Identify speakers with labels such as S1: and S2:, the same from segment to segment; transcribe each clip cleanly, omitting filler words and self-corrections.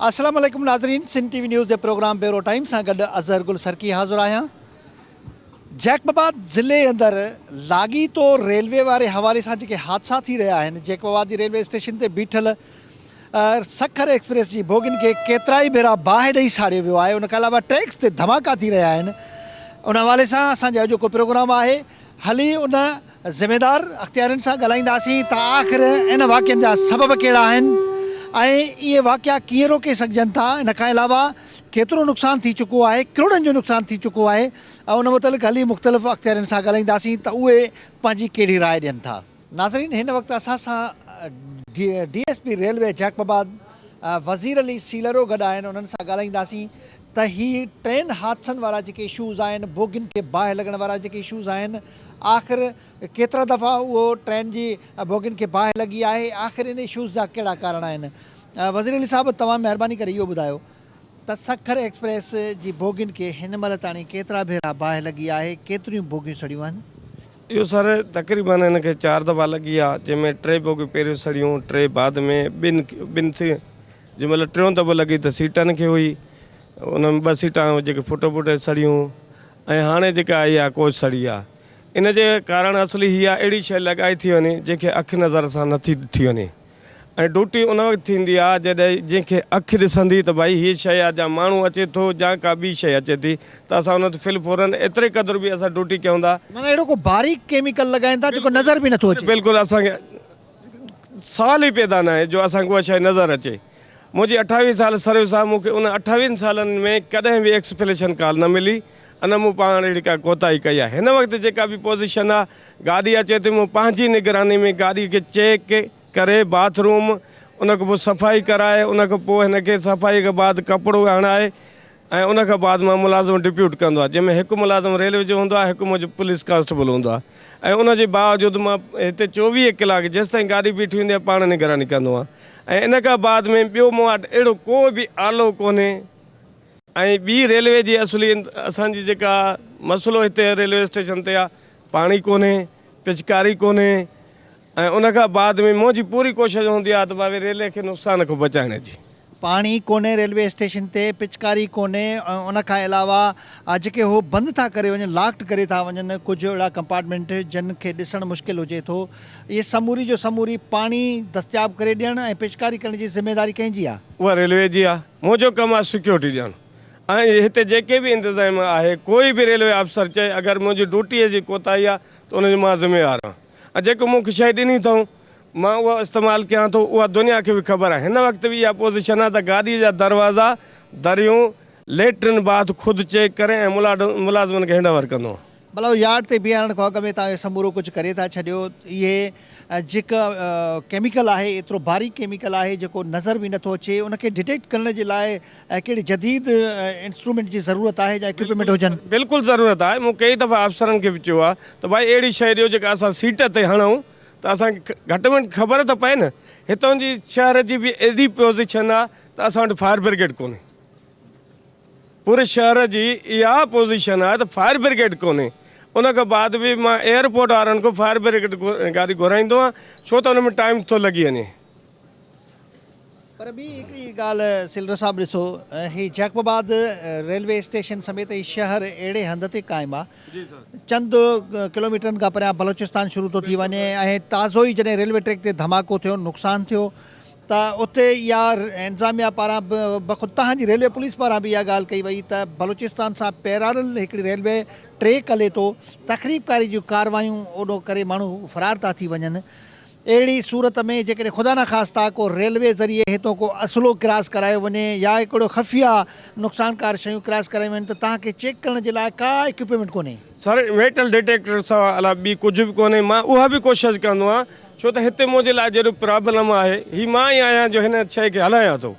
S1: अस्सलाम वालेकुम नाज़रीन, सिंध टीवी न्यूज़ के प्रोग्राम ब्यूरो टाइम से गड अज़हर गुल सरकी हाज़िर आया। जैकबाबाद ज़िले अंदर लागी तो रेलवे वाले हवाले से जो हादसा थी रहा है, जैकबाबाद की रेलवे स्टेशन से बीठल सखर एक्सप्रेस की बोगिन के केतरा ही भेरा बाहि ॾेई साड़ियो वियो आहे। उन खां अलावा टैक्स ते धमाका थी रहा आहिनि। उन हवाले से असांजो जो प्रोग्राम है हली उन ज़िम्मेदार अख्तियारनि सां ॻाल्हाईंदासीं त आख़िर इन वाक़ियनि जा सबब कहिड़ा आहिनि ऐं इहे वाक़िया कीअं रोके सघजनि था। इन खां अलावा केतिरो नुक़सानु थी चुको आहे, करोड़नि जो नुक़सानु थी चुको आहे ऐं उन मुतलिक़ हली मुख़्तलिफ़ अख्तियारनि सां ॻाल्हाईंदासीं त उहे पंहिंजी कहिड़ी राय ॾियनि था। नाज़रीन, हिन वक़्तु असां सां DSP रेलवे जैकबाबाद वज़ीर अली सीलरो गॾु आहिनि। उन्हनि सां ॻाल्हाईंदासीं त ही ट्रेन हादसनि वारा जेके इशूज़ आहिनि, बोगिन खे बाहि लॻण वारा जेके इशूज़ आहिनि, आख़िर केतिरा दफ़ा उहो ट्रेन जी बोगिन खे बाहि लॻी आहे, आख़िर इन इशूज़ जा कहिड़ा कारण आहिनि। वज़ीर अली साहब, तव्हां महिरबानी करे इहो ॿुधायो त सखर एक्सप्रेस जी बोगिन खे हिन महिल ताणी केतिरा भेरा बाहि लॻी आहे, केतिरियूं बोगियूं सड़ियूं आहिनि?
S2: इहो सर तक़रीबन हिनखे 4 दफ़ा लॻी आहे, जंहिंमें 3 बोगियूं पहिरियों सड़ियूं, 3 बाद में ॿिनि जंहिं महिल 3 दफ़ो लॻी त सीटनि खे हुई, उन 2 सीटां जेके फुट सड़ियूं ऐं हाणे जेका आई आहे कोच सड़ी आहे। इन जे कारण असली हीअ अहिड़ी शइ लॻाई थी वञे जंहिंखे अखि नज़र सां नथी ॾिठी वञे ऐं ड्यूटी उन वक़्तु थींदी आहे जॾहिं जंहिंखे अखि ॾिसंदी त भाई हीअ शइ आहे, जा माण्हू अचे थो या का ॿी शइ अचे थी त असां हुन ते फिल फौरन एतिरे क़दुरु बि असां ड्यूटी कयूं था।
S1: माना अहिड़ो को बारीक केमिकल लॻाइनि था जेको नज़र बि नथो अचे।
S2: बिल्कुलु असांखे साल ई पैदा न आहे जो असांखे उहा शइ नज़र अचे। मुंहिंजी 28 साल सर्विस आहे, मूंखे उन 28 सालनि में कॾहिं बि एक्सप्लेनेशन कॉल न मिली, अञा मूं पाण अहिड़ी का कोताही कई आहे। हिन वक़्तु जेका बि पोज़ीशन आहे, गाॾी अचे थी, मूं पंहिंजी निगरानी में गाॾी खे चेक करे बाथरूम उन खां पोइ सफ़ाई कराए, उन खां पोइ हिनखे सफ़ाई खां बाद कपिड़ो हणाए ऐं उन खां बाद मां मुलाज़िम डिप्यूट कंदो आहे, जंहिंमें हिकु मुलाज़िम रेलवे जो हूंदो आहे, हिकु मुंहिंजो पुलिस कांस्टेबल हूंदो आहे ऐं उन जे बावजूदि मां हिते 24 कलाक जेसि ताईं गाॾी बीठी हूंदी आहे पाण निगरानी कंदो आहियां। ऐं इन खां बाद में ॿियो मूं वटि अहिड़ो को बि आलो कोन्हे। ऐं ॿी रेलवे जी असली असांजी जेका मसइलो हिते रेलवे स्टेशन ते आहे, पाणी कोन्हे, पिचकारी कोन्हे ऐं उन खां बाद में मुंहिंजी पूरी कोशिशि हूंदी आहे त भाई रेलवे खे नुक़सान खां बचाइण जी।
S1: पाणी कोन्हे रेलवे स्टेशन ते, पिचकारी कोन्हे, उन खां अलावा जेके हो बंदि था करे वञनि, लॉक्ड करे था वञनि कुझु अहिड़ा कंपार्टमेंट जिन खे ॾिसणु मुश्किल हुजे थो। इहे समूरी जो समूरी पाणी दस्तियाब करे ॾियणु ऐं पिचकारी करण जी ज़िम्मेदारी कंहिंजी आहे? उहा
S2: रेलवे जी आहे। मुंहिंजो कमु आहे सिक्योरिटी ॾियणु ऐं हिते जेके बि इंतज़ाम आहे, कोई बि रेलवे अफ़सर चए अगरि मुंहिंजी ड्यूटीअ जी कोताही आहे त उनजो मां ज़िम्मेवार आहियां ऐं जेको मूंखे शइ ॾिनी अथऊं मां उहा इस्तेमालु कयां थो, उहा दुनिया खे बि ख़बर आहे। हिन वक़्तु बि इहा पोज़ीशन आहे त गाॾीअ जा दरवाज़ा, दरियूं, लेट्रिन बाथ ख़ुदि चेक करे ऐं मुलाज़िमनि खे हैंडओवर कंदो आहियां।
S1: भला यार्ड ते बीहारण खां अॻु में तव्हां समूरो कुझु करे था छॾियो। इहे जेका केमिकल आहे, एतिरो बारीक केमिकल आहे जेको नज़र बि नथो अचे, उनखे डिटेक्ट करण जे लाइ कहिड़ी जदीद इंस्ट्रूमेंट जी ज़रूरत आहे या इक्विपमेंट हुजनि?
S2: बिल्कुलु ज़रूरत आहे। मूं कई दफ़ा अफ़सरनि खे बि चयो आहे त भाई अहिड़ी शइ ॾियो जेका असां सीट ते हणूं त असांखे घटि में घटि ख़बर त पए न। हितां जी शहर जी बि एॾी पोज़ीशन आहे त असां वटि फायर ब्रिगेड कोन्हे। पूरे शहर जी इहा पोज़ीशन आहे त फायर ब्रिगेड कोन्हे। उन खां बाद बि मां एयरपोर्ट वारनि खां फायर ब्रिगेड गाॾी घुराईंदो आहियां, छो त हुन में टाइम थो लॻी वञे।
S1: पर ॿी हिकिड़ी ॻाल्हि सिलरो साहिबु ॾिसो, ही जैकबाबाद रेलवे स्टेशन समेत ही शहर अहिड़े हंध ते क़ाइमु आहे, चंद किलोमीटरनि खां परियां बलोचिस्तान शुरू थो थी वञे ऐं ताज़ो ई जॾहिं रेलवे ट्रैक ते धमाको थियो, नुक़सानु थियो त उते या इंतिज़ामिया पारां बख़ुदि तव्हांजी रेलवे पुलिस पारां बि इहा ॻाल्हि कई वई त बलोचिस्तान सां पैरालल हिकिड़ी रेलवे ट्रैक हले थो, तक़रीबकारी जूं कारवायूं ओॾो करे माण्हू फ़रार था थी वञनि। अहिड़ी सूरत में जेकॾहिं ख़ुदा न ख़ास्ता को रेलवे ज़रिए हितां को असलो क्रॉस करायो वञे या हिकिड़ो ख़फ़िया नुक़सानकार शयूं क्रॉस करायूं वञनि त तव्हांखे चेक करण जे लाइ का इक्विपमेंट कोन्हे? सर,
S2: मेटल डिटेक्टर सां अलावा ॿी कुझु बि कोन्हे। मां उहा बि कोशिशि कंदो आहियां, छो त हिते मुंहिंजे लाइ जहिड़ो प्रॉब्लम आहे, हीअ मां ई आहियां जो हिन शइ खे हलायां थो।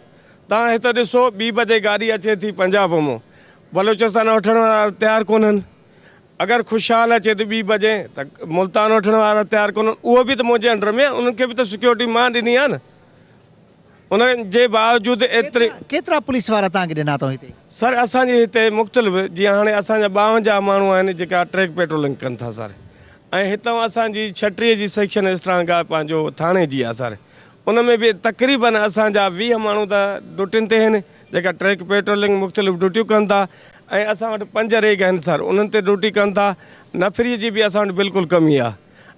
S2: तव्हां हिते ॾिसो, 2 बजे गाॾी अचे थी पंजाब मां, बलोचिस्तान वठण वारा तयारु कोन्हनि। अगरि ख़ुशहाल अचे त 2 बजे त मुल्तान वठण वारा तयारु कोन्हनि। उहो बि त मुंहिंजे अंडर में आहे, उन्हनि खे बि त सिक्योरिटी मां ॾिनी आहे न। उन जे बावजूदि एतिरे
S1: केतिरा पुलिस वारा तव्हांखे ॾिना अथव हिते?
S2: सर, असांजे हिते मुख़्तलिफ़, जीअं हाणे असांजा 52 माण्हू आहिनि जेका ट्रैक पेट्रोलिंग कनि था सर, ऐं हितां असांजी 36 जी सेक्शन स्ट्रांग आहे पंहिंजो थाणे जी आहे सर। उन में बि तक़रीबन असांजा 20 माण्हू त ड्यूटियुनि ते आहिनि जेका ट्रैक पेट्रोलिंग मुख़्तलिफ़ ड्यूटियूं कनि था ऐं असां वटि 5 रेग आहिनि सर, उन्हनि ते ड्यूटी कनि था। नफ़री जी बि असां वटि बिल्कुलु कमी आहे।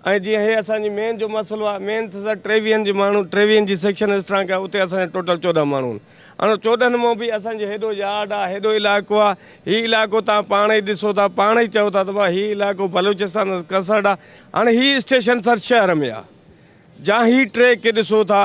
S2: ऐं जीअं हे असांजी मेन जो मसइलो आहे, मेन त सर 23 जी माण्हू 23 जी सेक्शन स्ट्रांग आहे, उते असांजा टोटल 14 माण्हू आहिनि। हाणे 14 मां बि असांजो हेॾो यार्ड आहे, हेॾो इलाइक़ो आहे, हीउ इलाइक़ो तव्हां पाण ई ॾिसो था, पाण ई चओ था त भाउ हीउ इलाइक़ो बलूचिस्तान कसर आहे। हाणे हीउ स्टेशन सर शहर में आहे, जा ही ट्रैक खे ॾिसो था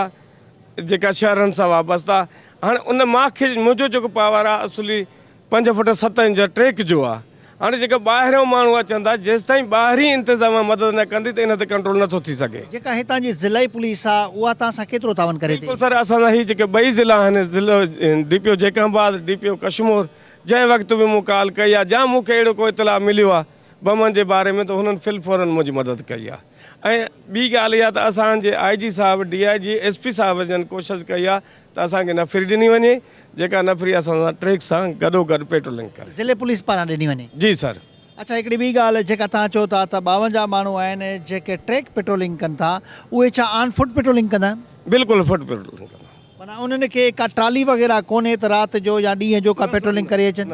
S2: जेका शहरनि सां वाबस्ता। हाणे उन मूंखे मुंहिंजो जेको पावर आहे असुली 5 फुट 7 इंच ट्रैक जो आहे। हाणे जेका ॿाहिरियों माण्हू अचनि था, जेसि ताईं ॿाहिरीं इंतिज़ाम मदद न कंदी त इन ते कंट्रोल नथो थी सघे।
S1: जेका हितां जी ज़िलाई पुलिस आहे उहा तव्हां सां केतिरो तावन करे थी?
S2: बिल्कुलु सर, असांजा ही जेके 2 ज़िला आहिनि, ज़िलो DPO जैकाबाद, DPO कशमोर, जंहिं वक़्तु बि मूं कॉल कई आहे, जा मूंखे अहिड़ो को इतला मिलियो आहे बमनि जे बारे में, त हुननि फिल फौरन मुंहिंजी मदद कई आहे। ऐं ॿी ॻाल्हि इहा त असांजे IG साहिबु, DIG SP साहिब जन कोशिशि कई आहे त असांखे नफ़री ॾिनी वञे, जेका नफ़री असां सां ट्रैक सां गॾोगॾु पेट्रोलिंग करे।
S1: ज़िले पुलिस पारां ॾिनी वञे?
S2: जी सर।
S1: अच्छा, हिकिड़ी ॿी ॻाल्हि जेका तव्हां चओ था त 52 माण्हू आहिनि जेके ट्रैक पेट्रोलिंग कनि था, उहे छा ऑन फुट पेट्रोलिंग कंदा आहिनि?
S2: बिल्कुलु फुट पेट्रोलिंग कंदा।
S1: माना उन्हनि खे का ट्राली वग़ैरह कोन्हे त राति जो या ॾींहं जो का पेट्रोलिंग करे अचनि?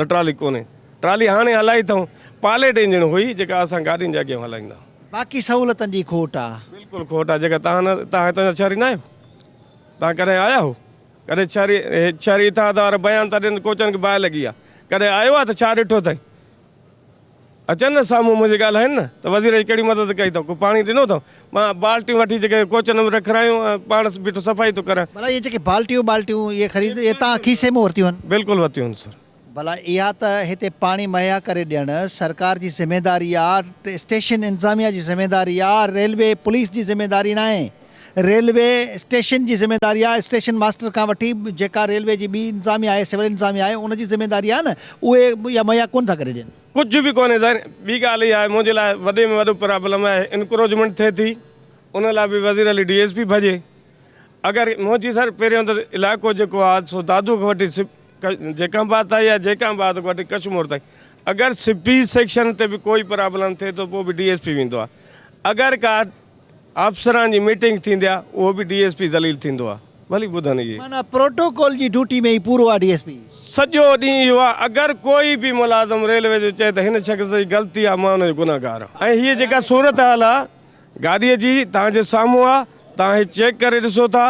S2: न ट्राली कोन्हे, ट्राली हाणे हलाई अथऊं, पायलट इंजन हुई जेका असां गाॾियुनि जे अॻियां हलाईंदा।
S1: बाक़ी सहूलियतनि जी खोट आहे?
S2: बिल्कुलु खोट आहे। जेका तव्हां हितां जा शहरी न आहियो, तव्हां कॾहिं आया हो? कॾहिं शहरी हितां वारा बयानु था ॾियनि कोचनि खे बाहि लॻी आहे, कॾहिं आयो आहे त छा ॾिठो अथई? अचनि न साम्हूं मुंहिंजी ॻाल्हि आहिनि न, त वज़ीर जी कहिड़ी मदद कई अथऊं? को पाणी ॾिनो अथऊं? मां बाल्टियूं वठी जेके कोचनि में रखायूं, पाण बीठो सफ़ाई थो करां।
S1: भला इहे जेके बाल्टियूं इहे ख़रीद इहे तव्हां खीसे में वरितियूं आहिनि?
S2: बिल्कुलु वरितियूं आहिनि सर।
S1: भला इहा त हिते पाणी मुहैया करे ॾियणु सरकार जी ज़िमेदारी आहे, स्टेशन इंतिज़ामिया जी ज़िमेदारी आहे, रेलवे पुलिस जी ज़िमेदारी न आहे। रेलवे स्टेशन जी ज़िमेदारी आहे, स्टेशन मास्टर खां वठी जेका रेलवे जी ॿी इंतिज़ामिया आहे, सिविल इंतिज़ामिया आहे, उनजी ज़िमेदारी आहे न, उहे इहा मुहैया कोन था करे ॾियनि।
S2: कुझु बि कोन्हे सर। ॿी ॻाल्हि इहा आहे, मुंहिंजे लाइ वॾे में वॾो प्रॉब्लम आहे, इनक्रोचमेंट थिए थी, उन लाइ बि वज़ीर अली DSP भॼे। अगरि मुंहिंजी सर पहिरियों त इलाइक़ो जेको आहे सो दादू खां वठी जैकाबाद ताईं या जैकाबाद खां वठी कशमोर ताईं, अगरि CP सेक्शन ते बि कोई प्रॉब्लम थिए थो पोइ बि DSP वेंदो आहे। अगरि का अफ़सरनि जी मीटिंग थींदी आहे उहो बि DSP ज़लील थींदो आहे। भली ॿुधनि इहे
S1: माना प्रोटोकॉल जी ड्यूटी में ई पूरो आहे DSP
S2: सॼो ॾींहुं इहो आहे। अगरि कोई बि मुलाज़िम रेलवे जो चए त हिन शख़्स जी ग़लती आहे, मां हुनजो गुनाहगार आहियां। ऐं हीअ जेका सूरत हाल आहे गाॾीअ जी तव्हांजे साम्हूं आहे, तव्हां हीअ चेक करे ॾिसो था,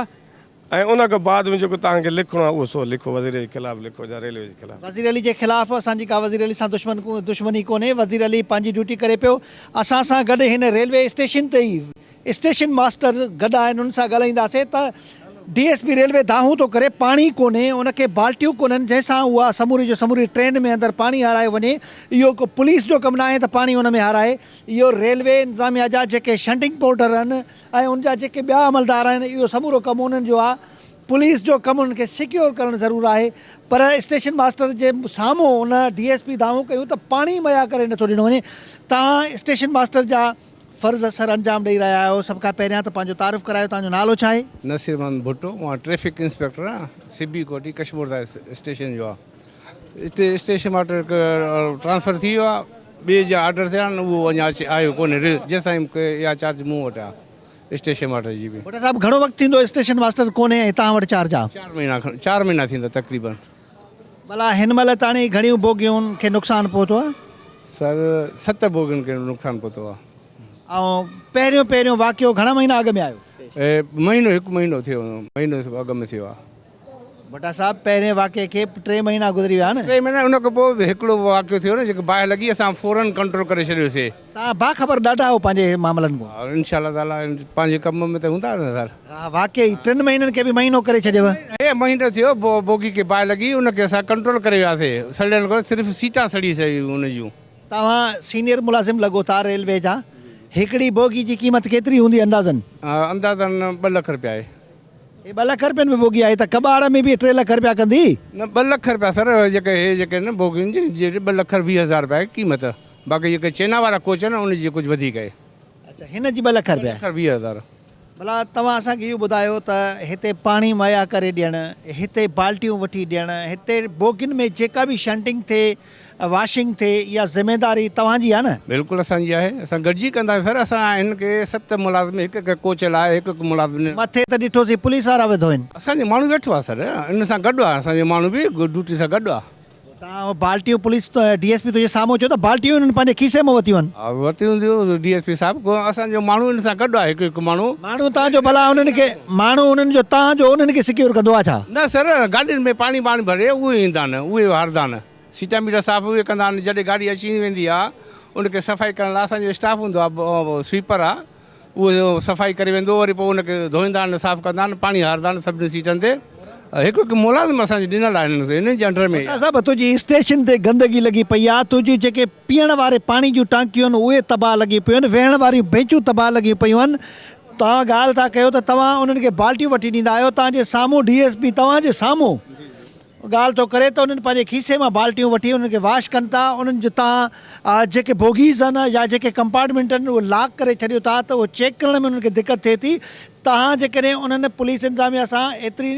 S2: ऐं उन खां बाद में जेको तव्हांखे लिखिणो आहे उहो सो लिखो, वज़ीर जे ख़िलाफ़ु लिखो या रेलवे जे ख़िलाफ़ु।
S1: वज़ीर अली जे ख़िलाफ़ु असांजी का वज़ीर अली सां दुश्मनी कोन्हे। वज़ीर अली पंहिंजी ड्यूटी करे पियो। असां सां गॾु हिन रेलवे स्टेशन ते ई स्टेशन मास्टर गॾु आहिनि, उन सां ॻाल्हाईंदासीं त DSP रेलवे दाहूं थो करे, पाणी कोन्हे, उनखे बाल्टियूं कोन्हनि जंहिंसां उहा समूरी जो समूरी ट्रेन में अंदरि पाणी हाराए वञे। इहो को पुलिस जो कमु न आहे त पाणी उन में हाराए, इहो रेलवे इंतिज़ामिया जा जेके शंटिंग पोर्टर आहिनि ऐं उनजा जेके ॿिया अमलदार आहिनि, इहो समूरो कमु उन्हनि जो आहे। पुलिस जो कमु उनखे सिक्योर करणु ज़रूरु आहे, पर स्टेशन मास्टर जे साम्हूं उन DSP दावो कयूं त पाणी मुहैया करे नथो ॾिनो वञे। तव्हां स्टेशन मास्टर जा फ़र्ज़ सर अंजाम ॾेई रहिया आहियो। सभ खां पहिरियां त पंहिंजो तारीफ़ करायो, तव्हांजो नालो छा आहे?
S3: नसीर अहमद भुट्टो, मां ट्रैफिक इंस्पेक्टर आहियां, CB कोटी कशमोर स्टेशन जो आहे। हिते स्टेशन मास्टर ट्रांसफ़र थी वियो आहे, ॿिए जा ऑर्डर थिया आहिनि, उहो अञा आयो कोन्हे, जेसिताईं मूंखे इहा चार्ज मूं वटि आहे स्टेशन मास्टर जी बि।
S1: भुट्टा साहिबु, घणो वक़्तु थींदो स्टेशन मास्टर कोन्हे ऐं तव्हां वटि चार्ज आहे?
S3: 4 महीना थींदा तक़रीबन।
S1: भला हिन महिल ताणी घणियूं बोगियुनि खे नुक़सानु पहुतो आहे?
S3: सर 7 बोगियुनि खे नुक़सानु पहुतो आहे।
S1: ऐं पहिरियों वाक़ियो घणा महीना अॻु में आयो?
S3: महीनो 1 महीनो थियो, महीनो अॻु में थियो आहे।
S1: भुट्टा साहिबु, पहिरें वाक़े खे 3 महीना गुज़री विया न?
S3: 3 महीना, उन खां पोइ हिकिड़ो वाक़ियो थियो न, जेको बाहि लॻी, असां फ़ौरन कंट्रोल करे छॾियोसीं।
S1: तव्हां बाख़बर ॾाढा हो पंहिंजे मामलनि खां।
S3: इंशाअल्लाह ताला पंहिंजे कम में त हूंदा न सर।
S1: हा, वाक़ई 3 महीननि खे बि महीनो करे छॾियव?
S3: हे महीनो थियो, बोगी खे बाहि लॻी, उनखे असां कंट्रोल करे वियासीं। सड़ियल खां सिर्फ़ु सीटां सड़ी उन जूं।
S1: तव्हां सीनियर मुलाज़िम लॻो था रेलवे जा, हिकिड़ी बोगी जी क़ीमत केतिरी हूंदी अंदाज़न?
S3: अंदाज़न 2 लख रुपया आहे।
S1: 2 लख रुपयनि में बोगी आहे त कबाड़ में बि 3 लख रुपया कंदी
S3: न? 2 लख रुपया सर, जेके न बोगियुनि जी 2 लख 20 हज़ार रुपया आहे क़ीमत। बाक़ी जेके चेना वारा कोच आहिनि उनजी कुझु वधीक आहे।
S1: अच्छा, हिन जी 2 लख रुपया?
S3: 20 हज़ार।
S1: भला तव्हां असांखे इहो ॿुधायो त हिते पाणी मुहैया करे ॾियणु, हिते बाल्टियूं वठी ॾियणु, हिते बोगियुनि में जेका बि शंटिंग थिए वॉशिंग थिए इहा ज़िमेदारी तव्हांजी आहे न?
S3: बिल्कुलु असांजी आहे, असां गॾिजी कंदा आहियूं सर। असां हिन खे 7 मुलाज़िम, हिकु हिकु कोच लाइ हिकु हिकु मुलाज़िम।
S1: मथे त ॾिठोसीं पुलिस वारा वेठो आहिनि,
S3: असांजो माण्हू वेठो आहे सर, इन सां गॾु आहे असांजो माण्हू बि ड्यूटी सां गॾु आहे।
S1: तव्हां बाल्टियूं पुलिस DSP तुंहिंजे साम्हूं चयो त बाल्टियूं हुननि पंहिंजे खीसे में वरितियूं आहिनि?
S3: हा, वरिती हूंदियूं DSP साहिबु, को असांजो माण्हू इन सां गॾु आहे, हिकु हिकु माण्हू
S1: तव्हांजो भला हुननि खे हुननि जो तव्हांजो उन्हनि खे सिक्योर कंदो आहे छा?
S3: न सर, गाॾियुनि में पाणी भरे उहे ईंदा आहिनि, उहे हारदा आहिनि, सीटा मीटा साफ़ उहे कंदा आहिनि। जॾहिं गाॾी अची वेंदी आहे उनखे सफ़ाई करण लाइ असांजो स्टाफ हूंदो आहे, स्वीपर आहे, उहो सफ़ाई करे वेंदो, वरी पोइ उनखे धोईंदा आहिनि, साफ़ु कंदा आहिनि, पाणी हारदा आहिनि सभिनी सीटनि ते। हिकु हिकु मुलाज़िम असांखे ॾिनल आहे इन्हनि जे अंडर में।
S1: साहिबु तुंहिंजी स्टेशन ते गंदगी लॻी पई आहे, तुंहिंजियूं जेके पीअण वारे पाणी जूं टांकियूं आहिनि उहे तबाह लॻी पियूं आहिनि, वेहण वारियूं बेंचूं तबाह लॻी पियूं आहिनि। तव्हां ॻाल्हि था कयो त तव्हां उन्हनि खे बाल्टियूं वठी ॾींदा आहियो, तव्हांजे साम्हूं DSP तव्हांजे साम्हूं ॻाल्हि थो करे त उन्हनि पंहिंजे खीसे मां बाल्टियूं वठी उन्हनि खे वॉश कनि था। उन्हनि जो तव्हां जेके बोगीज़ आहिनि या जेके कंपार्टमेंट आहिनि उहो लॉक करे छॾियो था त उहो चेक करण में उन्हनि खे दिक़त थिए थी। तव्हां जेकॾहिं उन्हनि पुलिस इंतिज़ामिया सां एतिरी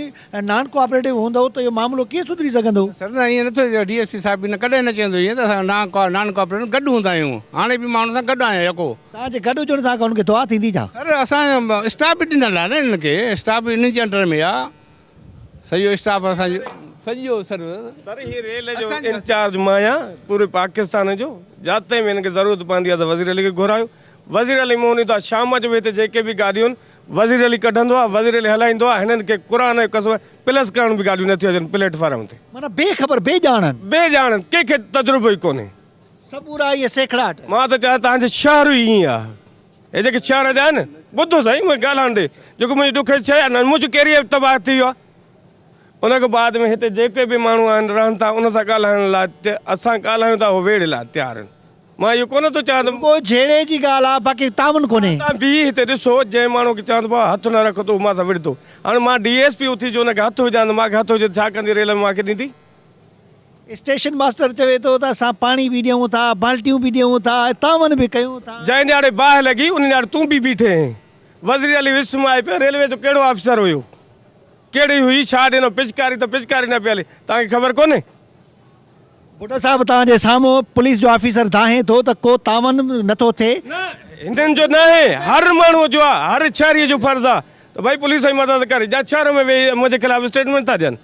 S1: नॉन कोऑपरेटिव हूंदव त इहो मामिलो कीअं सुधरी सघंदो?
S3: सर न, ईअं नथो, DSP साहिबु बि कॾहिं न चवंदो ईअं त असां नॉन कोऑपरेटिव गॾु हूंदा आहियूं। हाणे बि माण्हुनि सां गॾु आहियां यको।
S1: तव्हांजे गॾु हुजण सां उनखे दुआ थींदी छा?
S3: सर असां स्टाफ बि ॾिनल आहे न, हिन खे स्टाफ बि इन्हनि जे अंडर में आहे, सॼो स्टाफ असांजो सॼो।
S2: सर ये रेल जो इंचार्ज मां आहियां पूरे पाकिस्तान जो, जाते में इनखे ज़रूरत पवंदी आहे त वज़ीर अली खे घुरायो, वज़ीर अली मोनी था शाम जो हिते जेके बि गाॾियूं आहिनि वज़ीर अली कढंदो आहे, वज़ीर अली हलाईंदो आहे। हिननि खे क़ुर कसम प्लस करण बि गाॾियूं नथियूं अचनि प्लेटफॉर्म ते,
S1: माना बेख़बर बेॼाणनि
S2: कंहिंखे तजुर्बो ई कोन्हे।
S1: सबूरा इहे सेखड़ाट।
S2: मां त चाहियां तव्हांजे शहर ई ईअं आहे, हे जेके शहर जा आहिनि, ॿुधो साईं मूंखे ॻाल्हाइण ॾे, जेको मुंहिंजी ॾुख शइ आहे न, मुंहिंजो कैरियर तबाह थी वियो आहे। उनखां बाद में हिते जेके बि माण्हू आहिनि रहनि था उन सां ॻाल्हाइण लाइ असां ॻाल्हायूं था, उहो वेड़ लाइ तयारु आहिनि। मां इहो कोन थो चाहियां
S1: को झेड़े जी ॻाल्हि आहे, बाक़ी तावन कोन्हे।
S2: तव्हां बि हिते ॾिसो, जंहिं माण्हू खे चवंदो आहे हथु न रखो त उहो मां सां विढ़ंदो। हाणे मां DSP उथी जो हुनखे हथु विझां त मूंखे हथु विझे छा कंदी, रेल में मूंखे ॾींदी?
S1: स्टेशन मास्टर चवे थो त असां पाणी बि ॾियूं था, बाल्टियूं बि ॾियूं था, तावन बि कयूं था।
S2: जंहिं ॾियारे बाहि लॻी उन ॾियारे तूं बि बीठे आहीं। वज़ीर अली विस्म आहे पियो, रेलवे जो कहिड़ो ऑफिसर हुयो, कहिड़ी हुई, छा ॾिनो, पिचकारी त पिचकारी न पई हले, तव्हांखे ख़बर कोन्हे?
S1: बुढो साहिबु तव्हांजे साम्हूं पुलिस जो ऑफिसर धाहे थो त को तावन नथो थिए।
S2: न हिननि जो न आहे, हर माण्हू जो आहे, हर शहरी जो फर्ज़ु आहे त भई पुलिस जी मदद करे। जा शहर में वेही मुंहिंजे ख़िलाफ़ स्टेटमेंट था ॾियनि।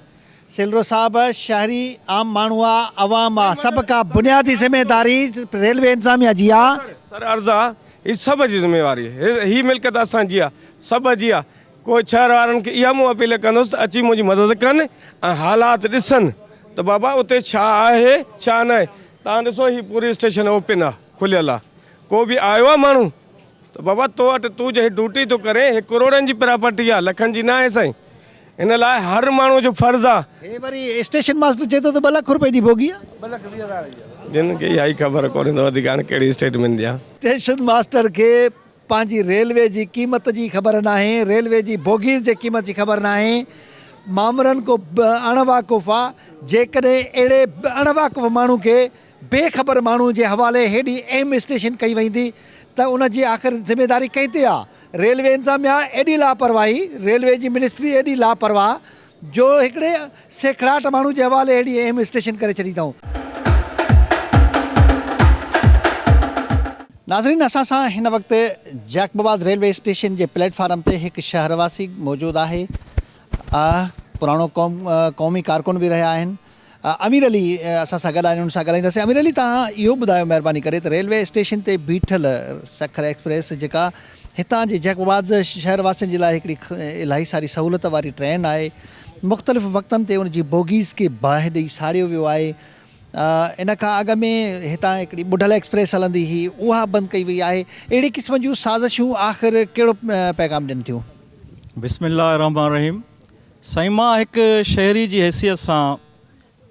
S1: सिलरो साहिबु शहरी आम माण्हू आहे, अवाम आहे, सभ खां बुनियादी ज़िमेदारी रेलवे इंतिज़ामिया जी आहे।
S2: सर अर्ज़ु आहे, हीअ सभ जी ज़िम्मेवारी आहे, हीअ मिल्कियत असांजी आहे, सभ जी आहे। कोई शहर वारनि खे इहा मूं अपील कंदुसि त अची मुंहिंजी मदद कनि ऐं हालात ॾिसनि त बाबा उते छा आहे छा न आहे। तव्हां ॾिसो हीअ पूरी स्टेशन ओपन आहे, खुलियल आहे, को बि आयो आहे माण्हू त बाबा तो वटि तूं जे ड्यूटी थो करे, हे करोड़नि जी प्रॉपर्टी आहे, लखनि जी न आहे साईं। हिन लाइ हर माण्हू जो फर्ज़ु आहे।
S1: हे वरी स्टेशन मास्टर चए थो त 2 लख रुपए जी भोगी आहे।
S3: 2,20,000
S2: जिन खे इहा ई ख़बर कोन्हे त वधीक हाणे कहिड़ी स्टेटमेंट ॾियां।
S1: स्टेशन मास्टर खे पंहिंजी रेलवे जी क़ीमत जी ख़बर न आहे, रेलवे जी बोगीज़ जे क़ीमत जी ख़बर न आहे। मामरनि को अणवाक़ुफ़ आहे, जेकॾहिं अहिड़े अणवाक़ुफ़ माण्हू खे बेख़बर माण्हू जे हवाले हेॾी अहम स्टेशन कई वेंदी त उनजी आख़िर ज़िमेदारी कंहिं ते आहे? रेलवे इंतिज़ामिया एॾी लापरवाही, रेलवे जी मिनिस्ट्री एॾी लापरवाह जो हिकिड़े सेखड़ाट माण्हू जे हवाले अहिड़ी अहम स्टेशन करे छॾी अथऊं। नाज़रीन, असां सां हिन वक़्तु जैकबाबाद रेलवे स्टेशन जे प्लेटफॉर्म ते हिकु शहरवासी मौजूदु आहे। पुराणो क़ौमी कारकुन बि रहिया आहिनि। अमीर अली असां सां गॾु आहिनि, उन सां ॻाल्हाईंदासीं। अमीर अली, तव्हां इहो ॿुधायो महिरबानी करे त रेलवे स्टेशन ते बीठल सखर एक्सप्रेस जेका हितां जे जैकबाबाद शहरवासियुनि जे लाइ हिकिड़ी इलाही सारी सहूलियत वारी ट्रेन आहे, मुख़्तलिफ़ वक़्तनि ते उनजी बोगीज़ खे बाहि ॾेई साड़ियो वियो आहे। इन खां अॻु में हितां हिकिड़ी बुढल एक्सप्रेस हलंदी हुई, उहा बंदि कई वई आहे। अहिड़ी क़िस्म जूं साज़िशूं आख़िर कहिड़ो पैगाम ॾियनि थियूं?
S4: बिस्मिल्लाह रहमान रहीम। साईं, मां हिकु शहरी जी हैसियत सां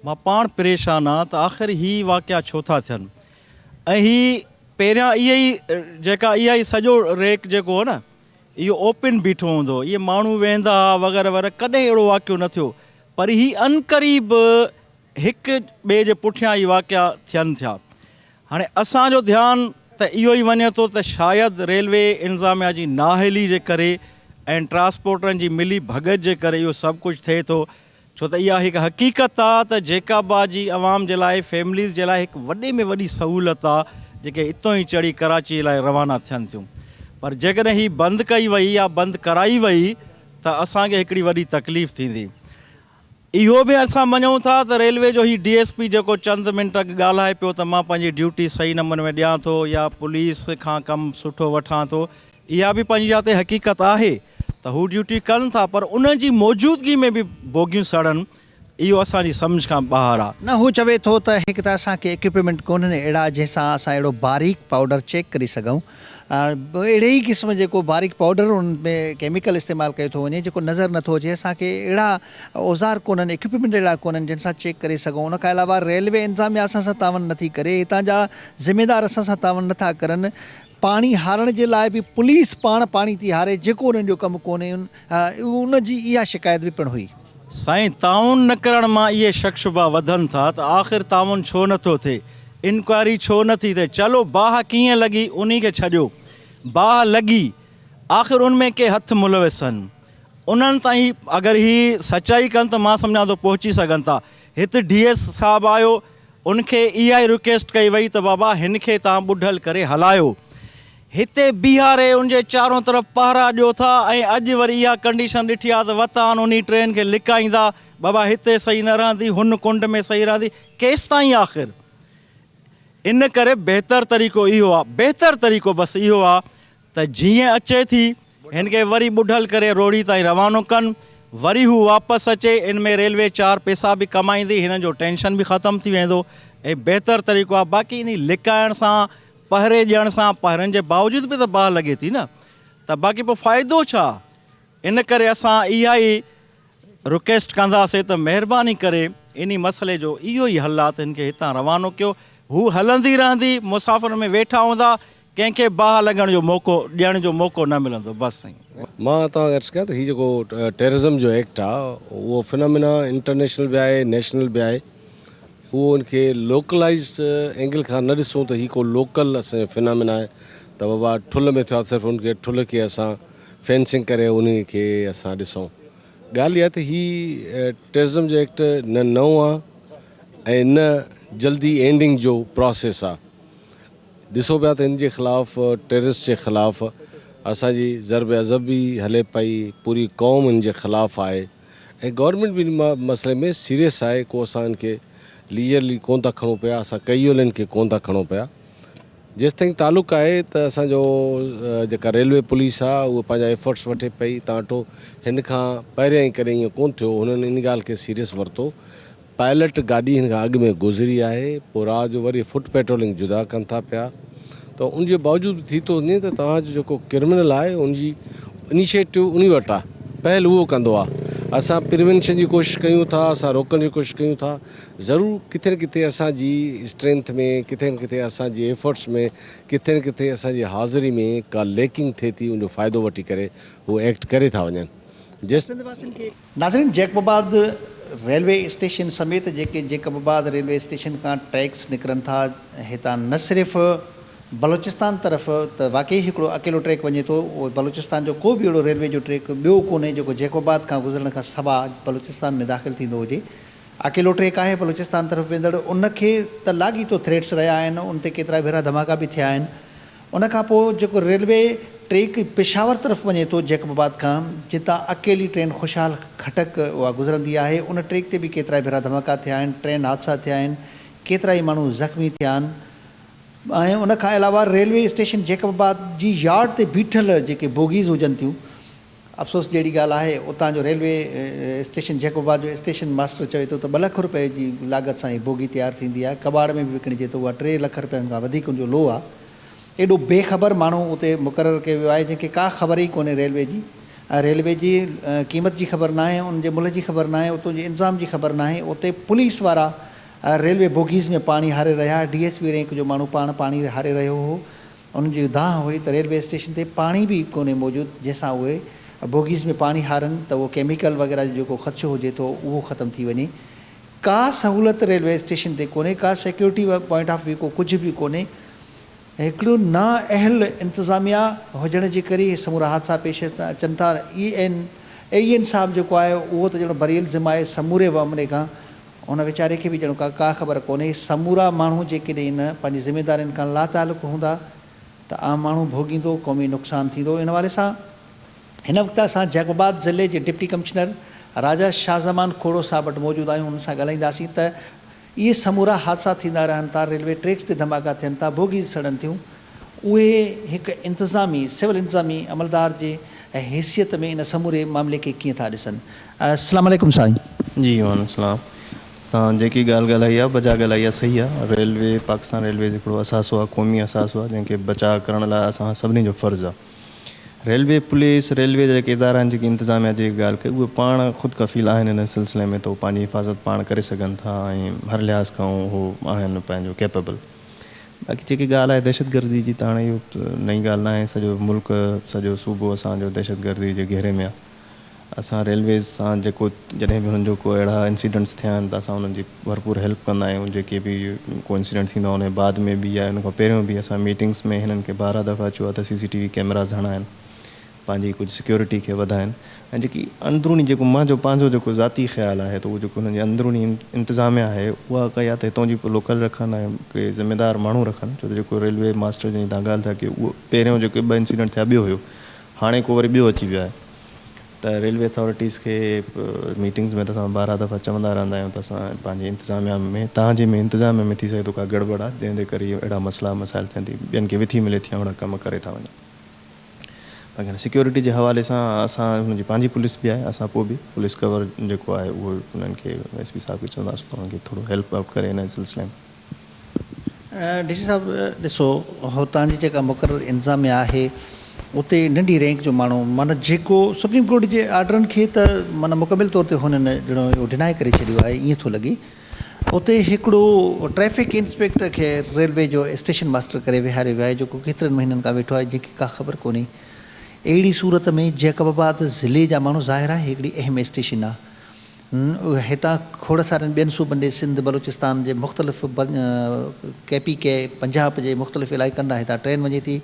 S4: मां पाण परेशान आहे त आख़िर ही वाक़िया छो था थियनि। ऐं ही पहिरियां इहा ई सॼो रेक जेको हो न, इहो ओपन बीठो हूंदो, इहे माण्हू वेंदा वग़ैरह वग़ैरह, कॾहिं अहिड़ो वाक़ियो न थियो। पर ही अनक़रीब हिकु ॿिए जे पुठियां ई वाक़िया थियनि थिया। हाणे असांजो ध्यानु त इहो ई वञे थो त शायदि रेलवे इंतिज़ामिया जी नाअहली जे करे ऐं ट्रांसपोर्टरनि जी मिली भगत जे करे इहो सभु कुझु थिए थो। छो त इहा हिकु हक़ीक़त आहे त जैकाबाद जी आवाम जे लाइ फैमिलीज़ जे लाइ हिकु वॾे में वॾी सहूलियत आहे जेके हितां ई चढ़ी कराची लाइ रवाना थियनि थियूं। पर जेकॾहिं हीअ बंदि कई वई या बंदि कराई वई त असांखे हिकिड़ी वॾी तकलीफ़ थींदी। इहो बि असां मञूं था त रेलवे जो ही DSP जेको चंद मिंट ॻाल्हाए पियो त मां पंहिंजी ड्यूटी सही नमूने में ॾियां थो या पुलिस खां कमु सुठो वठां थो, इहा बि पंहिंजी जाते हक़ीक़त आहे त हू ड्यूटी कनि था, पर उन जी मौजूदगी में बि बोगियूं सड़नि, इहो असांजी सम्झ खां ॿाहिरि आहे।
S1: न हू चवे थो त हिकु त असांखे इक्विपमेंट कोन्हनि अहिड़ा जंहिंसां असां अहिड़ो बारीक पाउडर चेक करे सघूं, अहिड़े ई क़िस्म जेको बारीक पाउडर उन में केमिकल इस्तेमालु कयो थो वञे जेको नज़र नथो अचे। असांखे अहिड़ा औज़ार कोन्हनि, इक्विपमेंट अहिड़ा कोन्हनि जंहिंसां चेक करे सघूं। उन खां अलावा रेलवे इंतिज़ामिया असां सां तावन नथी करे, हितां जा ज़िमेदार असां सां तावन नथा करनि। पाणी हारण जे लाइ बि पुलिस पाण पाणी थी हारे, जेको उन्हनि जो कमु कोन्हे, उन जी इहा शिकायत बि पिणु हुई।
S4: साईं, ताउन न करण मां इहे शक शुबा वधनि था त आख़िर ताउन छो नथो थिए, इंक्वायरी छो नथी थिए। चलो बाहि कीअं लॻी उन खे छॾियो, बाहि लॻी आख़िर उनमें के हथ मुलविस आहिनि, उन्हनि ताईं अगरि ही सचाई कनि त मां सम्झां थो पहुची सघनि था। हिते DS साहिबु आयो, उनखे इहा ई रिक्वेस्ट कई वई त बाबा हिन खे तव्हां ॿुधल करे हलायो, हिते बीहारे उनजे चारों तरफ़ पहरा ॾियो था, ऐं अॼु वरी इहा कंडीशन ॾिठी आहे त वतान उन ट्रेन खे लिकाईंदा, बाबा हिते सही न रहंदी, हुन कुंड में सही रहंदी, केसि ताईं आख़िर। इन करे बहितर तरीक़ो इहो आहे, बहितर तरीक़ो बसि इहो आहे त जीअं अचे थी हिन खे वरी ॿुधल करे रोड़ी ताईं रवानो कनि, वरी हू वापसि अचे, इन में रेलवे 4 पैसा बि कमाईंदी, हिन जो टेंशन बि ख़तमु थी वेंदो, ऐं बहितर तरीक़ो आहे। बाक़ी इन लिकाइण सां, पहरे ॾियण सां, पहरनि जे बावजूद बि त बाहि लॻे थी न, त बाक़ी पोइ फ़ाइदो छा। इन करे असां इहा ई रिक्वेस्ट कंदासीं त महिरबानी करे इन मसइले जो इहो ई हल आहे त हिन खे हितां रवानो कयो। हू हलंदी रहंदी, मुसाफ़िर में वेठा हूंदा, कंहिंखे बाहि लॻण जो मौक़ो ॾियण जो मौक़ो न मिलंदो। बसि साईं,
S5: मां तव्हां अर्ज़ु कयां त हीउ जेको टेररिज़म जो एक्ट आहे उहो फिनोमिना इंटरनेशनल बि आहे, नेशनल बि आहे। उहो उनखे लोकलाइज़ एंगल खां न ॾिसूं त हीउ को लोकल असांजो फिनोमिना आहे त बाबा ठुल में थियो आहे, सिर्फ़ु उनखे ठुल खे असां फेंसिंग करे उन खे असां ॾिसूं। ॻाल्हि इहा त हीउ टेररिज़म जो एक्ट न नओं आहे ऐं न जल्दी एंडिंग जो प्रोसेस आहे। ॾिसो पिया त इन जे ख़िलाफ़ु, टेररिस्ट जे ख़िलाफ़ु असांजी ज़रब अज़ब बि हले पई, पूरी क़ौम इन जे ख़िलाफ़ु आहे, ऐं गवर्नमेंट बि मसइले में सीरियस आहे। को असां इनखे लीजरली कोन था खणूं पिया, असां कईयोलनि खे कोन था खणूं पिया। जेसिताईं तालुक़ु आहे त असांजो जेका रेलवे पुलिस आहे उहा पंहिंजा एफर्ट्स वठे पई। तव्हां वटि हिन खां पहिरियां ई कॾहिं ईअं कोन थियो, हुननि इन ॻाल्हि खे सीरियस वरितो। पायलट गाॾी हिन खां अॻु में गुज़री आहे, पोइ राति जो वरी फुट पेट्रोलिंग जुदा कनि था पिया, त उनजे बावजूद थी थो वञे त तव्हांजो जेको क्रिमिनल आहे उनजी इनिशिएटिव उन वटि आहे, पहल उहो कंदो आहे। असां प्रिवेंशन जी कोशिशि कयूं था, असां रोकण जी कोशिशि कयूं था। ज़रूरु किथे न किथे असांजी स्ट्रेंथ में, किथे न किथे असांजी एफर्ट्स में, किथे न किथे असांजी हाज़िरी में का लेकिंग थिए थी, उनजो फ़ाइदो वठी करे उहो एक्ट करे था वञनि।
S1: नाज़रीन, जैकबाबाद रेलवे स्टेशन समेत जेके जैकबाबाद रेलवे स्टेशन खां ट्रैक्स निकिरनि था, हितां न सिर्फ़ु बलोचिस्तान तरफ़ त वाक़ई हिकिड़ो अकेलो ट्रैक वञे थो, उहो बलोचिस्तान जो को बि अहिड़ो रेलवे जो ट्रैक ॿियो कोन्हे जेको जैकबाबाद खां गुज़रण खां सवा बलोचिस्तान में दाख़िल थींदो हुजे। अकेलो ट्रैक आहे बलोचिस्तान तरफ़ वेंदड़, उनखे त लाॻीतो थ्रेट्स रहिया आहिनि, उन ते केतिरा भेरा धमाका बि थिया आहिनि। उनखां पोइ जेको रेलवे ट्रैक पेशावर तरफ़ वञे थो जैकबाबाद खां, जितां अकेली ट्रेन ख़ुशहाल खटक उहा गुज़रंदी आहे, उन ट्रैक ते बि केतिरा भेरा धमाका थिया आहिनि, ट्रेन हादसा थिया आहिनि, केतिरा ई माण्हू ज़ख़्मी थिया आहिनि। ऐं उनखां अलावा रेलवे स्टेशन जैकबाबाद जी यार्ड ते बीठल जेके बोगीज़ हुजनि थियूं, अफ़सोस जहिड़ी ॻाल्हि आहे, उतां जो रेलवे स्टेशन जैकबाबाद जो स्टेशन मास्टर चवे थो त 2 लख रुपए जी लागत सां ही बोगी तयारु थींदी आहे, कबाड़ में बि विकिणिजे थो, उहा 3 लख रुपयनि खां वधीक उनजो लो आहे। एॾो बेख़बर माण्हू उते मुक़ररु कयो वियो आहे जंहिंखे का ख़बर ई कोन्हे रेलवे जी क़ीमत जी ख़बर न आहे, उनजे मुल्ह जी ख़बर न आहे, उतां जे इंतिज़ाम जी ख़बर न आहे। उते पुलिस वारा रेलवे बोगीज़ में पाणी हारे रहिया, DSP रैंक जो माण्हू पाणी हारे रहियो हो, उनजी दाह हुई त रेलवे स्टेशन ते पाणी बि कोन्हे मौजूदु, जंहिंसां उहे बोगीज़ में पाणी हारनि त उहो केमिकल वग़ैरह जो जेको ख़दशो हुजे थो उहो ख़तमु थी वञे। का सहूलियत रेलवे स्टेशन ते कोन्हे, का सिक्योरिटी पॉइंट ऑफ व्यू को कुझु बि कोन्हे। हिकिड़ो नाअहल इंतिज़ामिया हुजण जे करे समूरा हादसा पेश अचनि था। इंसाफ़ जेको आहे उहो त ॼणो बरियल ज़िम्मा आहे समूरे मामले खां। उन वीचारे खे बि ॼणो का ख़बर कोन्हे। समूरा माण्हू जेकॾहिं इन पंहिंजी ज़िमेदारियुनि खां लातालुक़ हूंदा त आम माण्हू भोगींदो, क़ौमी नुक़सानु थींदो। इन हवाले सां हिन वक़्तु असां जैकोबाद ज़िले जे डिप्टी कमिश्नर राजा शाहज़मान खोड़ो साहब वटि मौजूदु आहियूं। हुन सां ॻाल्हाईंदासीं त इहे समूरा हादसा थींदा रहनि था, रेलवे ट्रैक्स ते धमाका थियनि था, भोगी सड़नि थियूं, उहे हिकु इंतिज़ामी सिविल इंतिज़ामी अमलदार जे हैसियत में इन समूरे मामले खे कीअं था ॾिसनि? अस्सलाम वालेकुम साईं।
S6: जी वालेकुम सलाम। तव्हां जेकी ॻाल्हि ॻाल्हाई आहे बचा ॻाल्हाई आहे सही आहे। रेलवे पाकिस्तान रेलवे हिकिड़ो असासो आहे, क़ौमी असासो आहे, जंहिंखे बचाव करण लाइ असां सभिनी जो फ़र्ज़ु आहे। रेलवे पुलिस रेलवे जा जेके इदारा आहिनि, जेकी इंतिज़ामिया जी ॻाल्हि कई, उहे पाण ख़ुदि कफ़ील आहिनि हिन सिलसिले में, त उहे पंहिंजी हिफ़ाज़त पाण करे सघनि था ऐं हर लिहाज़ खां उहो आहिनि पंहिंजो कैपेबल। बाक़ी जेकी ॻाल्हि आहे दहशतगर्दी जी, त हाणे इहो नई ॻाल्हि न आहे। सॼो मुल्क सॼो सूबो असांजो दहशतगर्दी जे घेरे में आहे। असां रेलवेज़ सां जेको जॾहिं बि हुननि जो को अहिड़ा इंसिडेंट्स थिया आहिनि त असां उन्हनि जी भरपूर हेल्प कंदा आहियूं। जेके बि को इंसिडेंट थींदो आहे उन बाद में बि या उन खां पहिरियों बि असां मीटिंग्स में हिननि खे 12 दफ़ा चयो आहे त CCTV कैमराज़ हणाइनि, पंहिंजी कुझु सिक्योरिटी खे वधाइनि। ऐं जेकी अंदरूनी जेको मुंहिंजो पंहिंजो जेको ज़ाती ख़्यालु आहे त उहो जेको हुननि जी अंदरूनी इंतिज़ामिया आहे उहा कया त हितां जी लोकल रखनि ऐं के ज़िम्मेदार माण्हू रखनि। छो त जेको रेलवे मास्टर जी तव्हां ॻाल्हि था की उहो पहिरियों जेके 2 इंसिडेंट थिया ॿियो हुयो, हाणे को वरी ॿियो अची वियो आहे। त रेलवे अथॉरिटीज़ खे मीटिंग्स में त असां 12 दफ़ा चवंदा रहंदा आहियूं त असां पंहिंजे इंतिज़ामिया में तव्हांजे में इंतिज़ामिया में थी सघे थो का गड़बड़ आहे, जंहिंजे करे अहिड़ा मसइला मसाइल थियनि थी, ॿियनि खे विथी मिले थी, अहिड़ा कम करे था वञनि। बाक़ी सिक्योरिटी जे हवाले सां असां हुनजी पंहिंजी पुलिस बि आहे, असां पोइ बि पुलिस कवर जेको आहे उहो उन्हनि खे SP साहब खे चवंदासीं त उन्हनि खे थोरो हेल्प आउट करे हिन सिलसिले में।
S1: DC साहब ॾिसो, हुतां जी जेका मुक़ररु इंतिज़ामिया आहे उते नंढी रैंक जो माण्हू माना जेको सुप्रीम कोर्ट जे आर्डरनि खे त माना मुकमिल तौर ते हुननि ॼणो इहो डिनाए करे छॾियो आहे, ईअं थो लॻे। उते हिकिड़ो ट्रैफिक इंस्पेक्टर खे रेलवे जो स्टेशन मास्टर करे विहारियो वियो आहे, जेको केतिरनि महीननि खां वेठो आहे, जंहिंखे का ख़बर कोन्हे। अहिड़ी सूरत में जैकबाबाद ज़िले जा माण्हू ज़ाहिर आहे हिकिड़ी अहम स्टेशन आहे। हितां खोड़ सारनि ॿियनि सूबनि ॾे सिंध बलूचिस्तान जे मुख़्तलिफ़ KPK पंजाब जे मुख़्तलिफ़ इलाइक़नि ॾांहुं हितां ट्रेन वञे थी,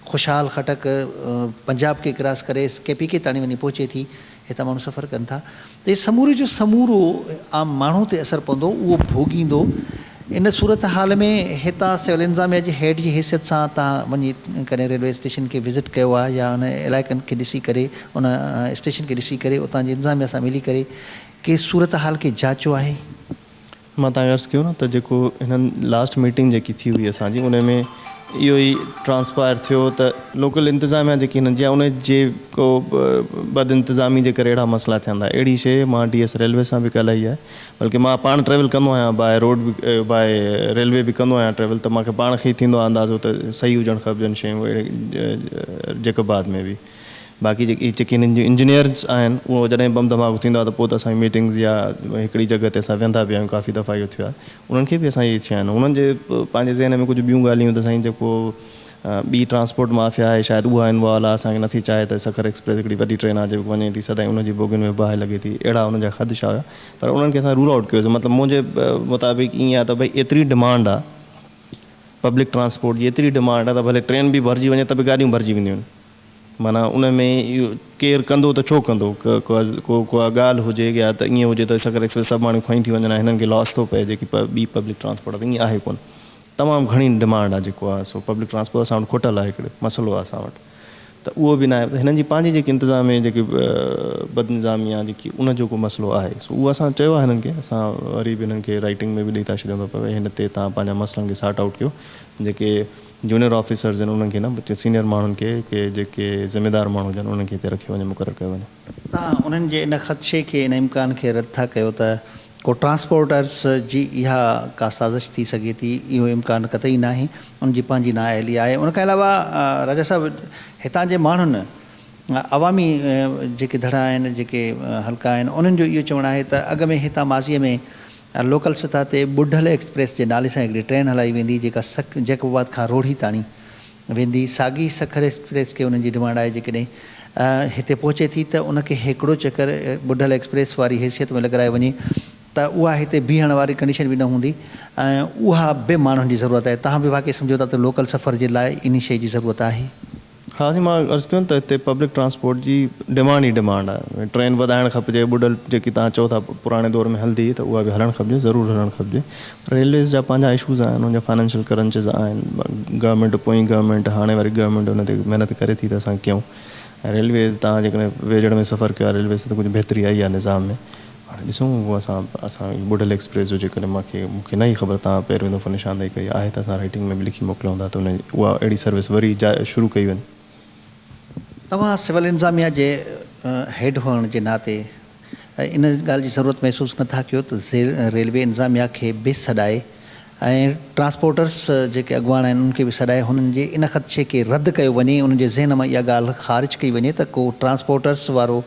S1: ख़ुशहाल खटक पंजाब खे क्रॉस करे KPK ताणी वञी पहुचे थी, हितां माण्हू सफ़र कनि था। त इहे समूरे जो समूरो आम माण्हू ते असरु पवंदो, उहो भोगींदो। इन सूरत हाल में हितां सिविल इंतिज़ामिया जे हेड जी हैसियत सां तव्हां वञी कॾहिं रेलवे स्टेशन खे विज़िट कयो आहे या उन इलाइक़नि खे ॾिसी करे, उन स्टेशन खे ॾिसी करे उतां जी इंतिज़ामिया सां मिली करे के सूरत हाल खे जाचो आहे?
S6: मां तव्हां अर्ज़ु कयो न त जेको हिननि लास्ट मीटिंग जेकी थी हुई असांजी, उन में इहो ई ट्रांसपायर थियो त लोकल इंतिज़ामिया जेकी हिननि जी आहे उन जे को बद इंतिज़ामी जे करे अहिड़ा मसइला थियनि था। अहिड़ी शइ मां DS रेलवे सां बि ॻाल्हाई आहे, बल्कि मां पाण ट्रेवल कंदो आहियां बाय रोड बि बाय रेलवे बि कंदो आहियां ट्रेवल, त मूंखे पाण खे थींदो आहे अंदाज़ो त सही हुजणु खपजनि शयूं अहिड़े जैकोबाद में बि। बाक़ी जेके हिननि जी इंजीनियर्स आहिनि उहो जॾहिं बम धमाको थींदो आहे त पोइ त असांजी मीटिंग्स या हिकिड़ी जॻह ते असां वेंदा बि आहियूं, काफ़ी दफ़ा इहो थियो आहे। उन्हनि खे बि असां इहे थिया आहिनि, उन्हनि जे पंहिंजे ज़हन में कुझु ॿियूं ॻाल्हियूं त साईं जेको ॿी ट्रांसपोर्ट माफ़िया आहे शायदि उहा इनवॉल्व आहे, असांखे नथी चाहे त सखर एक्सप्रेस हिकिड़ी वॾी ट्रेन आहे जेको वञे थी सदाईं उनजी बोगियुनि में बाहि लॻे थी, अहिड़ा उनजा ख़दशा हुया। पर उन्हनि खे असां रूल आउट कयोसीं। मतिलबु मुंहिंजे मुताबिक़ ईअं आहे त भई एतिरी डिमांड आहे पब्लिक ट्रांसपोर्ट जी, एतिरी डिमांड आहे त भले ट्रेन बि भरिजी वञे त बि गाॾियूं भरिजी वेंदियूं आहिनि। माना उन में इहो केरु कंदो त छो कंदो, को ॻाल्हि हुजे या त ईअं हुजे त सखर एक्सप्रेस सभु माण्हू खई थी वञनि, हिननि खे लॉस थो पए जेकी ॿी पब्लिक ट्रांसपोर्ट आहे, त ईअं आहे कोन। तमामु घणी डिमांड आहे जेको आहे सो पब्लिक ट्रांसपोर्ट असां वटि खुटल आहे, हिकिड़ो मसइलो आहे असां वटि। त उहो बि न आहे, हिननि जी पंहिंजी जेकी इंतिज़ामिया जेकी बदनिज़ामी आहे जेकी उन जो को मसइलो आहे, सो उहो असां चयो आहे हिननि खे। असां वरी बि हिननि खे राइटिंग में बि ॾेई था छॾियूं त भई हिन ते तव्हां पंहिंजा मसइलनि खे सॉर्ट आउट कयो। जेके जूनियर ऑफिसर्स आहिनि उन्हनि खे न, सीनियर माण्हुनि खे के जेके ज़िम्मेदार माण्हू आहिनि उन्हनि खे हिते रखियो वञे, मुक़ररु कयो वञे।
S1: तव्हां उन्हनि जे इन ख़दशे खे, इन इम्कान खे रद्द था कयो त को ट्रांसपोर्टर्स जी इहा का साज़िश थी सघे थी, इहो इम्कान कतई न आहे, उनजी पंहिंजी नाअहली आहे। उनखां अलावा राजा साहब, हितां जे माण्हुनि अवामी जेके धड़ा आहिनि, जेके हल्का आहिनि, उन्हनि जो इहो चवणु आहे त अॻ में हितां माज़ीअ में लोकल सतह ते बुढल एक्सप्रेस जे नाले सां हिकिड़ी ट्रेन हलाई वेंदी जेका जैकोबाद खां रोड़ी ताणी वेंदी। साॻी सखर एक्सप्रेस खे उन्हनि जी डिमांड आहे जेकॾहिं हिते पहुचे थी त उनखे हिकिड़ो चकर बुढल एक्सप्रेस वारी हैसियत में लॻाए वञे त उहा हिते बीहण वारी कंडीशन बि न हूंदी ऐं उहा बि माण्हुनि जी ज़रूरत आहे। तव्हां बि वाक़ई सम्झो था त लोकल सफ़र जे लाइ इन शइ जी ज़रूरत आहे?
S6: हाँ जी, मां अर्ज़ु कयूं त हिते पब्लिक ट्रांसपोर्ट जी डिमांड ई डिमांड आहे। ट्रेन वधाइणु खपिजे, ॿुॾल जेकी तव्हां चओ था पुराणे दौर में हलंदी त उहा बि हलणु खपिजे, ज़रूरु हलणु खपिजे। रेलवेज़ जा पंहिंजा इशूज़ आहिनि, उनजा फाइनेंशियल क्रंचिस आहिनि। गवर्नमेंट पोइ गवर्नमेंट हाणे वारी गवर्नमेंट उन ते महिनत करे थी त असां कयूं। ऐं रेलवेज़ तव्हां जेकॾहिं वेझड़ में सफ़र कयो आहे रेलवे सां त कुझु बहितरी आई आहे निज़ाम में। हाणे ॾिसूं उहो असां ॿुॾल एक्सप्रेस जो जेकॾहिं मूंखे न ई ख़बर, तव्हां पहिरियों दफ़ो निशानदेही कई आहे त असां राइटिंग में बि लिखी मोकिलियूं था त उन उहा अहिड़ी सर्विस वरी शुरू कई वञे।
S1: तव्हां सिविल इंतज़ामिया जे हेड हुअण जे नाते इन ॻाल्हि जी ज़रूरत महसूसु नथा कयो त रेलवे इंतज़ामिया खे बि सॾाए ऐं ट्रांसपोर्टर्स जेके अॻुवान आहिनि उनखे बि सॾाए हुननि जे इन ख़दशे खे रद्द कयो वञे, उन्हनि जे ज़हन मां इहा ॻाल्हि ख़ारिज कई वञे त को ट्रांसपोर्टर्स वारो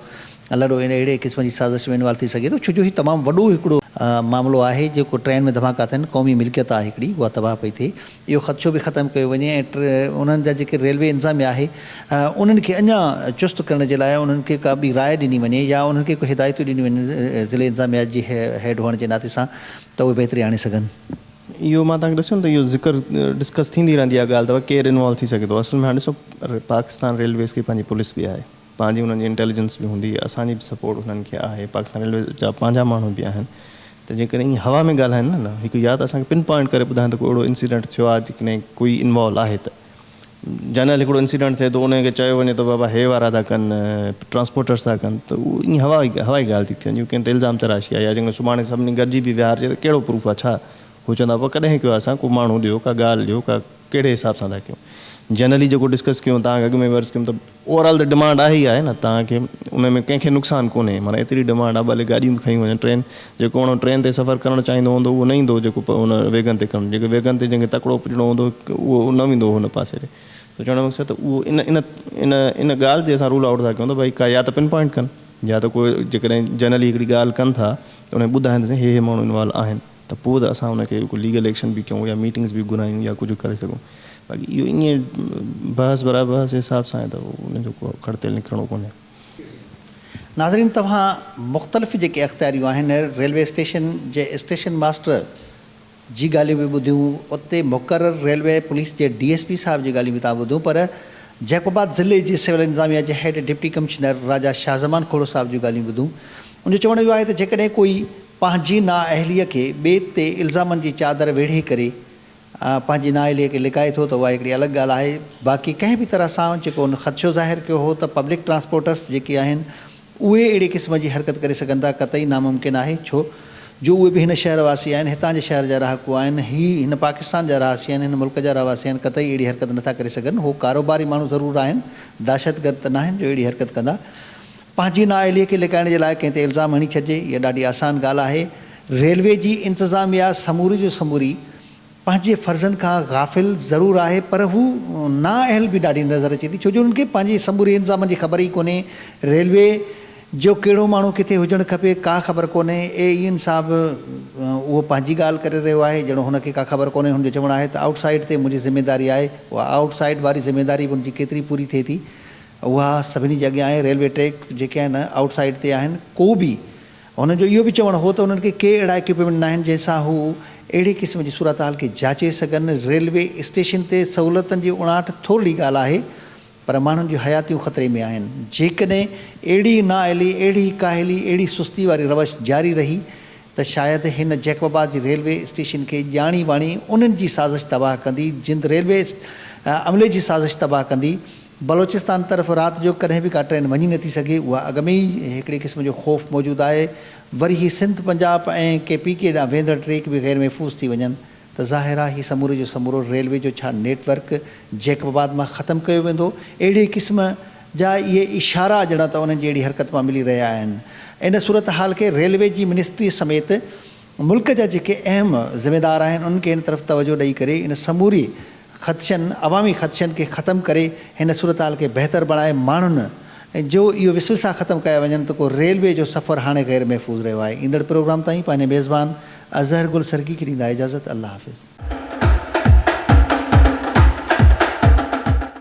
S1: लड़ो अहिड़े क़िस्म जी साज़िश में इन्वॉल्व थी सघे थो, छो जो हीउ तमामु वॾो हिकिड़ो मामिलो आहे जेको ट्रेन में धमाका थियनि, क़ौमी मिल्कियत आहे हिकिड़ी, उहा तबाह पई थिए। इहो ख़दशो बि ख़तमु कयो वञे ऐं उन्हनि जा जेके रेलवे इंतज़ामिया आहे उन्हनि खे अञा चुस्त करण जे लाइ उन्हनि खे का ॿी राय ॾिनी वञे या उन्हनि खे कोई हिदायतूं ॾिनी वञे ज़िले इंतज़ामिया जी हेड हुअण जे नाते सां त उहे बहितरी आणे सघनि।
S6: इहो मां तव्हांखे ॾिसूं त इहो ज़िक्र डिस्कस थींदी रहंदी आहे ॻाल्हि, त केरु इन्वॉल्व थी सघे थो। असल में हाणे ॾिसो पाकिस्तान रेलवेज़ खे पंहिंजी पुलिस बि आहे, पंहिंजी उन्हनि जी इंटेलिजेंस बि हूंदी, असांजी बि सपोर्ट उन्हनि खे आहे, पाकिस्तान रेलवे जा पंहिंजा माण्हू बि आहिनि। त जेकॾहिं ईअं हवा में ॻाल्हाइनि न हिकु या त असांखे पिन पॉइंट करे ॿुधाइनि त कोई अहिड़ो इंसिडेंट थियो आहे जेकॾहिं कोई इन्वॉल्व आहे त जनरल हिकिड़ो इंसिडेंट थिए थो उनखे चयो वञे त बाबा हे वारा था कनि, ट्रांसपोर्टर्स था कनि, त उहो ईअं हवाई ॻाल्हि थी थिए। कंहिं ते इल्ज़ाम तराशी आहे या जेकॾहिं सुभाणे सभिनी गॾिजी बि विहारिजे त कहिड़ो प्रूफ आहे छा? हू चवंदा पोइ कॾहिं कयो असां, को माण्हू ॾियो, का ॻाल्हि ॾियो, का कहिड़े हिसाब सां था कयूं। जनरली जेको डिस्कस कयूं तव्हांखे अॻु में वर्स कयूं त ओवरऑल त डिमांड आहे ई आहे न, तव्हांखे उन में कंहिंखे नुक़सानु कोन्हे, माना एतिरी डिमांड आहे। भले गाॾियूं बि खयूं वञनि, ट्रेन जेको माण्हू ट्रेन ते सफ़र करणु चाहींदो हूंदो उहो न ईंदो जेको उन वेगन ते करणु, जेके वेगन ते जंहिंखे तकिड़ो पुॼणो हूंदो उहो न वेंदो हुन पासे ते। त चवण जो मक़सदु त उहो इन इन इन इन ॻाल्हि जे असां रूल आउट था कयूं त भई का या त पिन पॉइंट कनि या त कोई जेकॾहिं जनरली हिकिड़ी ॻाल्हि कनि था त उन ॿुधाइनि त हे माण्हू इन्वॉल्व आहिनि, त पोइ त असां उनखे लीगल एक्शन बि कयूं या मीटिंग्स बि घुरायूं या कुझु करे सघूं। बाक़ी इहो ईअं बहस बराबरि बहस हिसाब सां आहे त उनजो को खड़तेल निकिरणो कोन्हे।
S1: नाज़रीन, तव्हां मुख़्तलिफ़ जेके अख़्तियारियूं आहिनि रेलवे स्टेशन जे स्टेशन मास्टर जी ॻाल्हियूं बि ॿुधियूं, उते मुक़ररु रेलवे पुलिस जे DSP साहिब जी ॻाल्हियूं बि तव्हां ॿुधियूं, पर जैकोबाद ज़िले जी सिविल इंतज़ामिया जे हेड डिप्टी कमिश्नर राजा शाहज़मान खोड़ो साहिब जूं ॻाल्हियूं ॿुधियूं। उनजो चवण इहो आहे त जेकॾहिं कोई पंहिंजी नाअहलीअ खे ॿिए ते इल्ज़ामनि जी चादर वेढ़े करे पंहिंजी नाअहलीअ खे लिकाए थो त उहा हिकिड़ी अलॻि ॻाल्हि आहे। बाक़ी कंहिं बि तरह सां जेको उन ख़दशो ज़ाहिर कयो हो त पब्लिक ट्रांसपोर्टर्स जेके आहिनि उहे अहिड़े क़िस्म जी हरकत करे सघनि था, क़तई नामुमकिन आहे, छो जो उहे बि हिन शहर वासी आहिनि, हितां जे शहर जा रहाकू आहिनि, हिन पाकिस्तान जा रहासी आहिनि, हिन मुल्क जा रहवासी आहिनि, क़तई अहिड़ी हरकत नथा करे सघनि। हो कारोबारी माण्हू ज़रूरु आहिनि, दहशतगर्द त न आहिनि जो अहिड़ी हरकत कंदा। पंहिंजी नाअहलीअ खे लिकाइण जे लाइ कंहिं ते इल्ज़ाम हणी छॾिजे, इहा ॾाढी आसान ॻाल्हि आहे। रेलवे जी इंतज़ामिया समूरी जो समूरी पंहिंजे फ़र्ज़नि खां गाफ़िल ज़रूरु आहे, पर हू नाअहल बि ॾाढी नज़र अचे थी, छो जो उन्हनि खे पंहिंजे समूरे इंतज़ामनि जी ख़बर ई कोन्हे। रेलवे जो कहिड़ो माण्हू किथे हुजणु खपे का ख़बर कोन्हे। AEN साहिबु उहो पंहिंजी ॻाल्हि करे रहियो आहे ॼणो हुनखे का ख़बर कोन्हे। हुनजो चवणु आहे त आउटसाइड ते मुंहिंजी ज़िमेदारी आहे, उहा आउटसाइड वारी ज़िमेदारी बि हुनजी केतिरी पूरी थिए थी उहा सभिनी जे अॻियां आहे। रेलवे ट्रैक जेके आहिनि आउटसाइड ते आहिनि, को बि हुनजो इहो बि चवणु हो त उन्हनि खे के अहिड़ा इक्विपमेंट न आहिनि जंहिंसां हू अहिड़ी क़िस्म जी सूरत हाल खे जाचे सघनि। रेलवे स्टेशन ते सहूलियतनि जी उणाहठ थोरी ॻाल्हि आहे, पर माण्हुनि जूं हयातियूं ख़तरे में आहिनि। जेकॾहिं अहिड़ी नाअहली, अहिड़ी काहली, अहिड़ी सुस्ती वारी रवश जारी रही त शायदि हिन जैकोबाद जी रेलवे स्टेशन खे ॼाणी वाणी उन्हनि जी साज़िश तबाह कंदी, जिंद रेलवे अमले जी साज़िश तबाह कंदी। बलोचिस्तान तरफ़ राति जो कॾहिं बि का ट्रेन वञी नथी सघे, उहा अॻ में ई हिकिड़े क़िस्म जो ख़ौफ़ मौजूदु आहे। वरी ही सिंध पंजाब ऐं KPK ॾांहुं वेंदड़ ट्रेक बि ग़ैर महफ़ूज़ थी वञनि त ज़ाहिर आहे हीउ समूरे जो समूरो रेलवे जो छा नेटवर्क जैकोबाद मां ख़तमु कयो वेंदो। अहिड़े क़िस्म जा इहे इशारा ॼणा त उन्हनि जी अहिड़ी हरकत मां मिली रहिया आहिनि। इन सूरत हाल खे रेलवे जी मिनिस्ट्री समेत मुल्क जा जेके अहम ज़िम्मेदार आहिनि उन्हनि खे हिन तरफ़ तवजो ॾेई करे इन समूरी ख़दशनि, अवामी ख़दशनि खे ख़तमु करे हिन सूरत हाल खे बहितर बणाए माण्हुनि जो इहो विसविसा ख़तमु कया वञनि त को रेलवे जो सफ़रु हाणे ग़ैर महफ़ूज़ रहियो आहे। ईंदड़ प्रोग्राम ताईं पंहिंजे मेज़बान अज़हर गुल सरकी खे ॾींदा इजाज़त। अल्लाह हाफ़िज़।